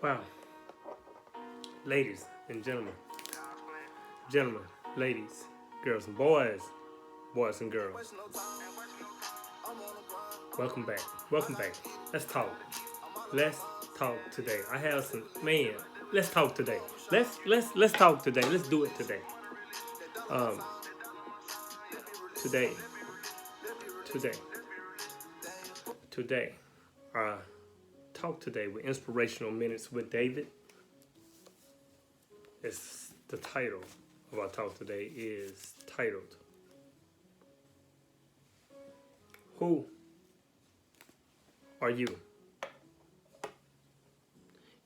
Wow, ladies and gentlemen, ladies, girls and boys and girls, welcome back. Welcome back. Let's talk. Let's talk today. I have some man. Let's talk today. Let's talk today. Let's do it today. Um, today, today, today. Uh, talk today with inspirational minutes with David. It's the title of our talk today is titled "Who Are You?"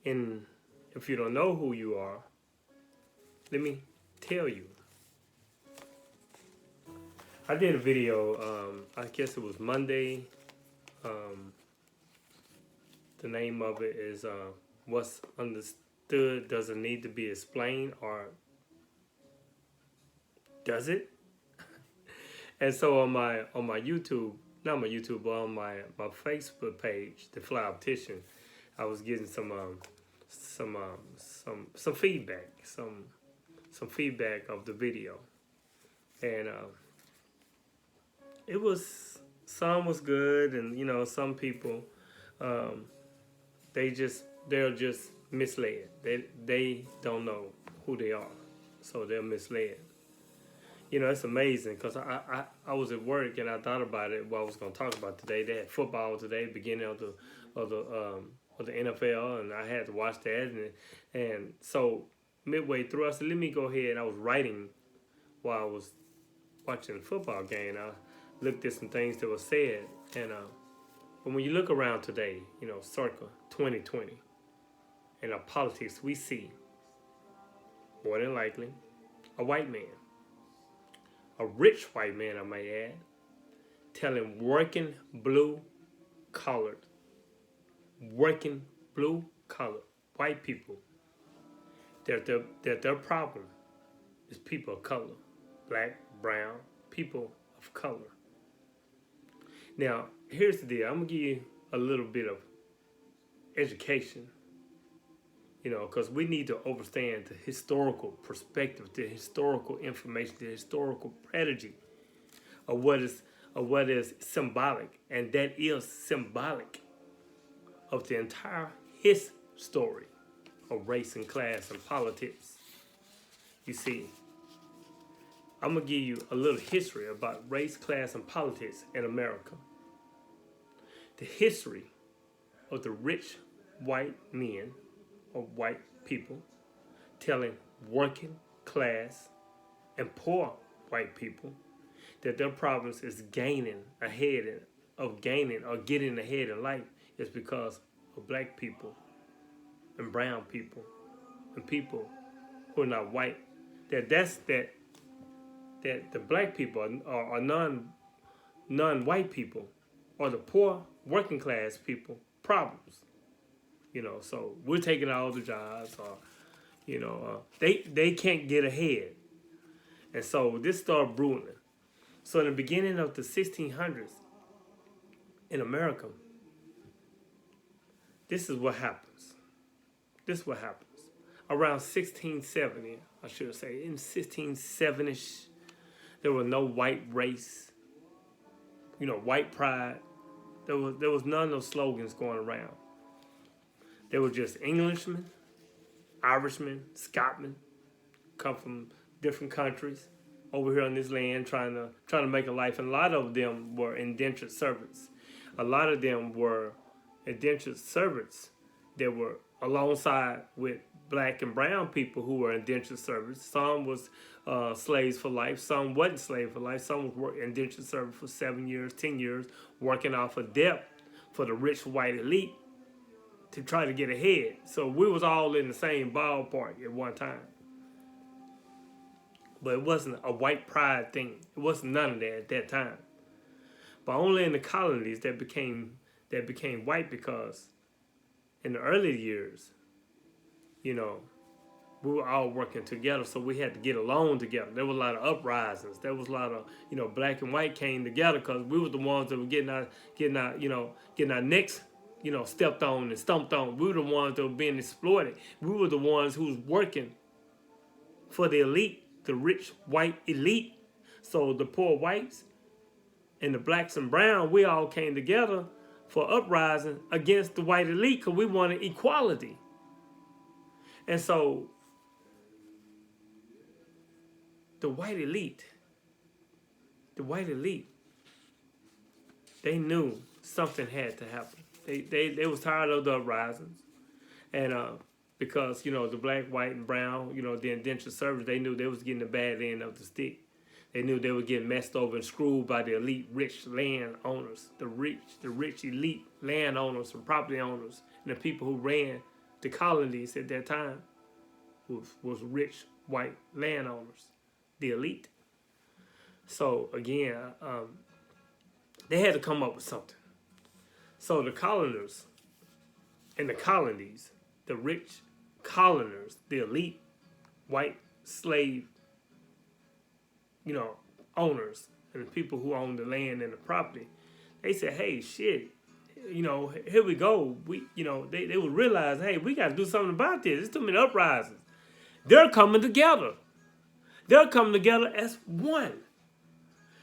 And if you don't know who you are, let me tell you. I did a video, I guess it was Monday. Um, the name of it is What's Understood Doesn't Need to Be Explained, or does it? And so on my YouTube, not my YouTube, but on my Facebook page, the Fly Optician, I was getting some feedback, some feedback of the video, and it was some was good, and some people um, they're just misled. They don't know who they are, so they're misled. It's amazing because I was at work and I thought about it. What I was going to talk about today. They had football today, beginning of the NFL, and I had to watch that. And so midway through, I said, "Let me go ahead." I was writing while I was watching the football game. I looked at some things that were said, and but when you look around today, circa 2020, in our politics, we see more than likely a white man, a rich white man, I may add, telling collared, working blue collared white people that their problem is people of color, black, brown, people of color. Now, here's the deal. I'm gonna give you a little bit of education, because we need to understand the historical perspective, the historical information, the historical pedagogy of what is symbolic, and that is symbolic of the entire his story of race and class and politics. You see, I'm gonna give you a little history about race, class, and politics in America. The history of the rich white men or white people telling working class and poor white people that their problems is gaining ahead of gaining or getting ahead in life is because of black people and brown people and people who are not white. That the black people are non-white people, or the poor working class people problems. So we're taking all the jobs, or they can't get ahead, and so this started brewing. So in the beginning of the 1600s in America, this is what happens. This is what happens. Around 1670, I should say, in 1670ish, there was no white race, white pride. There was none of those slogans going around. There were just Englishmen, Irishmen, Scotmen, come from different countries over here on this land trying to make a life, and a lot of them were indentured servants. A lot of them were indentured servants that were alongside with black and brown people who were indentured servants. Some was slaves for life. Some wasn't slaves for life. Some was indentured servants for 7 years, 10 years, working off of debt for the rich white elite to try to get ahead. So we was all in the same ballpark at one time. But it wasn't a white pride thing. It wasn't none of that at that time. But only in the colonies that became white, because in the early years, we were all working together, so we had to get along together. There was a lot of uprisings. There was a lot of, black and white came together because we were the ones that were getting our necks stepped on and stomped on. We were the ones that were being exploited. We were the ones who was working for the elite, the rich white elite. So the poor whites and the blacks and brown, we all came together for uprising against the white elite because we wanted equality. And so the white elite, they knew something had to happen. They was tired of the uprisings. And because, the black, white, and brown, the indentured servants, they knew they was getting the bad end of the stick. They knew they were getting messed over and screwed by the elite rich land owners, the rich elite land owners and property owners, and the people who ran the colonies at that time was rich white landowners, the elite. So again, they had to come up with something. So the coloners and the colonies, the rich coloners, the elite white slave, owners and the people who own the land and the property, they said, hey, shit, here we go. They would realize, hey, we got to do something about this. There's too many uprisings. They're coming together. They're coming together as one.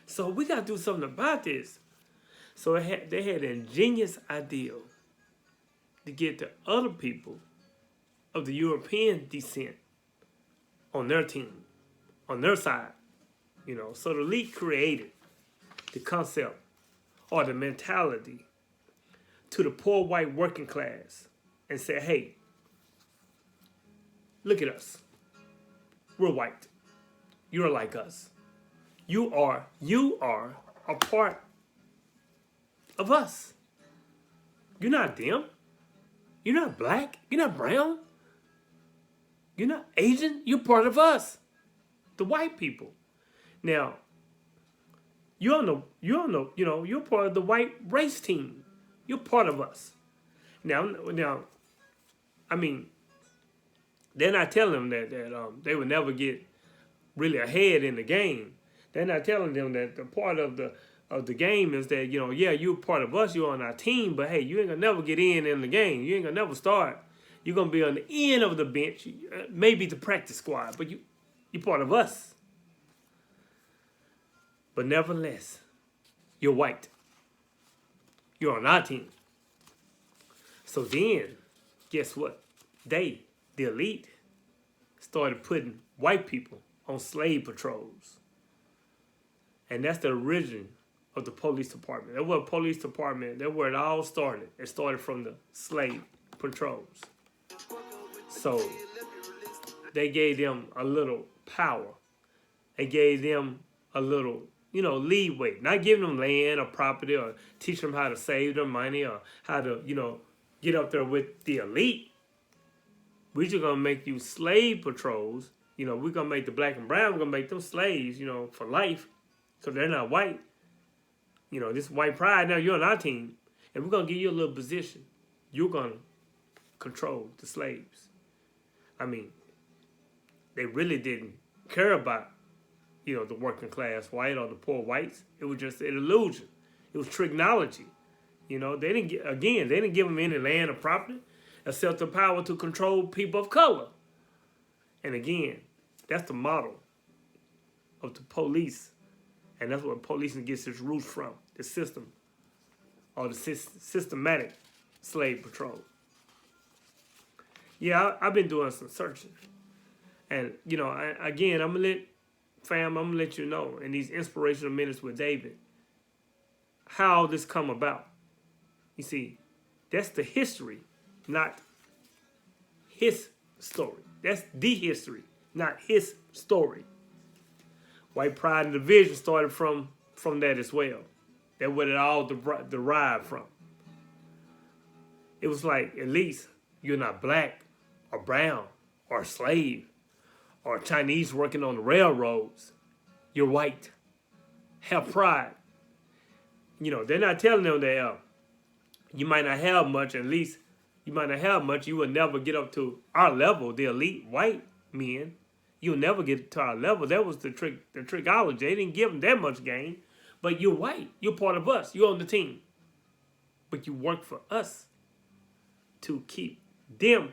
So we got to do something about this. So they had an ingenious idea to get the other people of the European descent on their team, on their side. So the elite created the concept or the mentality to the poor white working class and said, hey, look at us. We're white. You're like us. You are a part of us. You're not them. You're not black. You're not brown. You're not Asian. You're part of us, the white people. Now, you're part of the white race team. You're part of us. Now, I mean, they're not telling them that they would never get really ahead in the game. They're not telling them that the part of the game is that, you're part of us, you're on our team, but hey, you ain't gonna never get in the game. You ain't gonna never start. You're gonna be on the end of the bench, maybe the practice squad, but you're part of us. But nevertheless, you're white. You're on our team. So then, guess what? The elite, started putting white people on slave patrols. And that's the origin of the police department. That's where police department, that's where it all started. It started from the slave patrols. So they gave them a little power. They gave them a little, leeway. Not giving them land or property or teaching them how to save their money or how to, get up there with the elite. We're just going to make you slave patrols. We're going to make the black and brown, we're going to make them slaves, for life. So they're not white. This white pride, now you're on our team. And we're going to give you a little position. You're going to control the slaves. I mean, they really didn't care about, the working class white or the poor whites. It was just an illusion. It was tricknology. They didn't give them any land or property except the power to control people of color. And again, that's the model of the police. And that's where policing gets its roots from, the system, or the systematic slave patrol. Yeah, I've been doing some searching. And, I'm going to let you know in these inspirational minutes with David, how this come about. You see, that's the history, not his story. That's the history, not his story. White pride and division started from that as well. That's where it all derived from. It was like, at least you're not black or brown or a slave or Chinese working on the railroads. You're white. Have pride. They're not telling them that you might not have much, at least you might not have much. You will never get up to our level, the elite white men. You'll never get to our level. That was the trickology. They didn't give them that much gain. But you're white. You're part of us. You're on the team. But you work for us. to keep them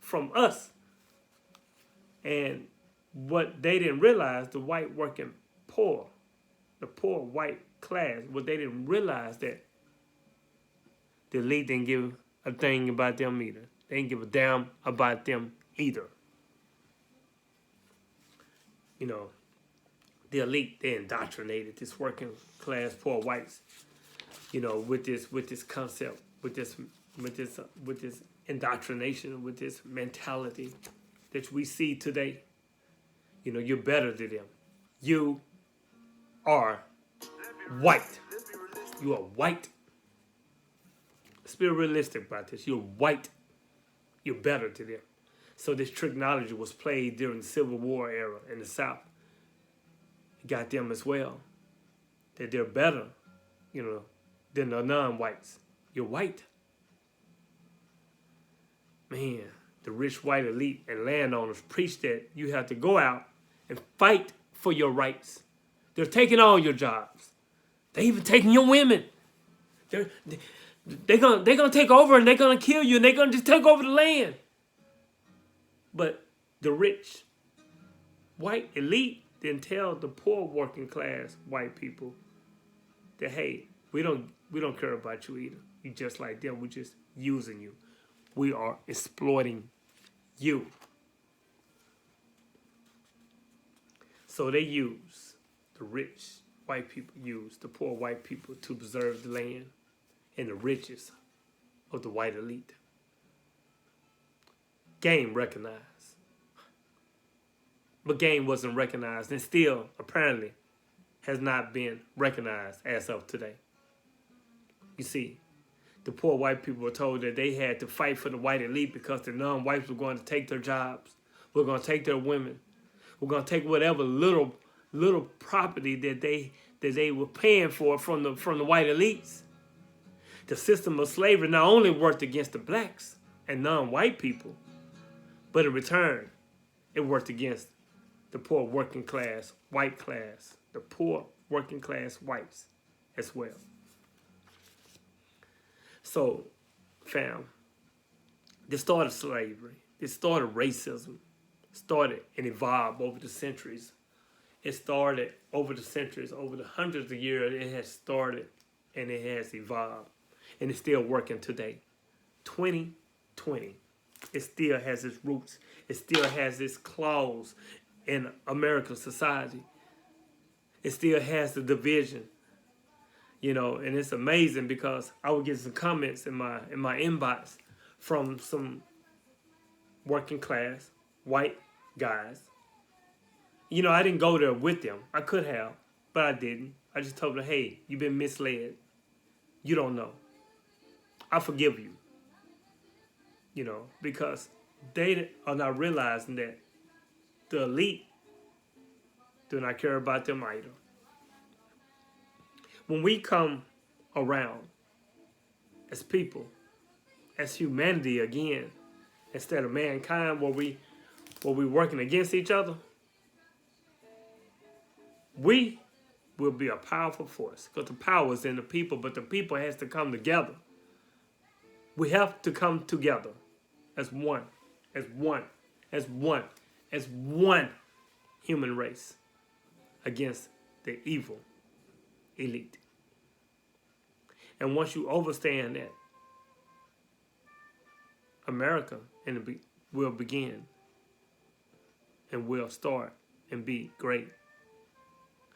from us. And what they didn't realize, the white working poor, the poor white class, what they didn't realize that the elite didn't give a thing about them either. They didn't give a damn about them either. You know, the elite, they indoctrinated this working class poor whites, you know, with this concept, with this indoctrination, with this mentality that we see today. You know, you're better than them. You are white. You are white. Let's be realistic about this. You're white. You're better than them. So this technology was played during the Civil War era in the South. It got them as well. That they're better, you know, than the non-whites. You're white. Man, the rich white elite and landowners preach that you have to go out and fight for your rights. They're taking all your jobs. They even taking your women. They're gonna take over and they're gonna kill you and they're gonna just take over the land. But the rich white elite didn't tell the poor working class white people that, hey, we don't care about you either. You just like them. We're just using you. We are exploiting you. So they use, the rich white people use the poor white people to preserve the land and the riches of the white elite. Game recognized. But game wasn't recognized and still apparently has not been recognized as of today. You see, the poor white people were told that they had to fight for the white elite because the non-whites were going to take their jobs. We're going to take their women. We're going to take whatever little property that they were paying for from the white elites. The system of slavery not only worked against the blacks and non-white people, but in return, it worked against the poor working class, white class, the poor working class whites as well. So, fam, this started slavery. This started racism. Started and evolved over the centuries. It started over the centuries, over the hundreds of years. It has started and it has evolved. And it's still working today. 2020. It still has its roots. It still has its claws in American society. It still has the division. You know, and it's amazing because I would get some comments in my inbox from some working class white guys. You know, I didn't go there with them. I could have, but I didn't. I just told them, hey, you've been misled. You don't know. I forgive you. You know, because they are not realizing that the elite do not care about them either. When we come around as people, as humanity again, instead of mankind, where we working against each other, we will be a powerful force because the power is in the people, but the people has to come together. We have to come together as one, as one, as one, as one human race against the evil elite. And once you understand that, America will begin and will start and be great.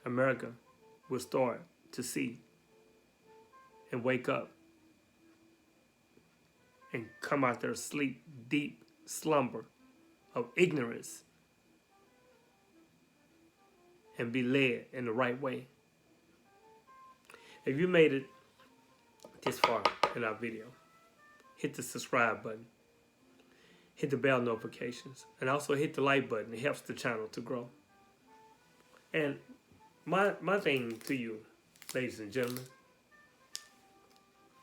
America will start to see and wake up and come out their sleep, deep slumber of ignorance and be led in the right way. If you made it this far in our video, hit the subscribe button, hit the bell notifications, and also hit the like button. It helps the channel to grow. And my thing to you, ladies and gentlemen,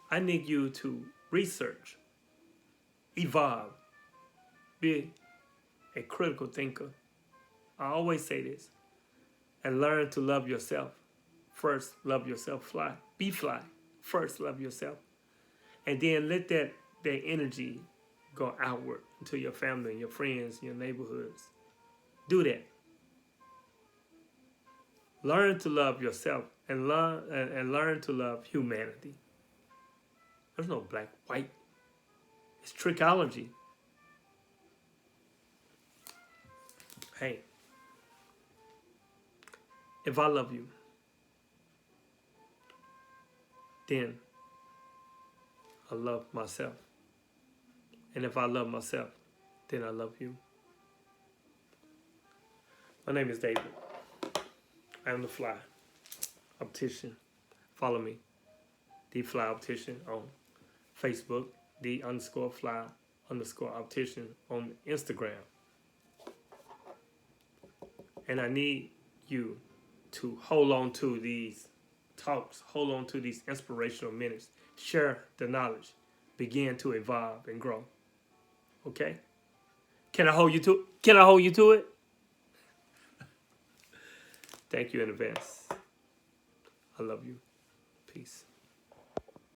I need you to research, evolve, be a critical thinker. I always say this, and learn to love yourself. First, love yourself, fly. Be fly. First, love yourself. And then let that energy go outward into your family, your friends, your neighborhoods. Do that. Learn to love yourself and learn to love humanity. There's no black, white. It's trichology. Hey, if I love you, then I love myself. And if I love myself, then I love you. My name is David. I am the Fly Optician. Follow me, the Fly Optician on Facebook, the_Fly_Optician on Instagram. And I need you to hold on to these talks, hold on to these inspirational minutes, share the knowledge, begin to evolve and grow. Okay? Can I hold you to it? Thank you in advance. I love you. Peace.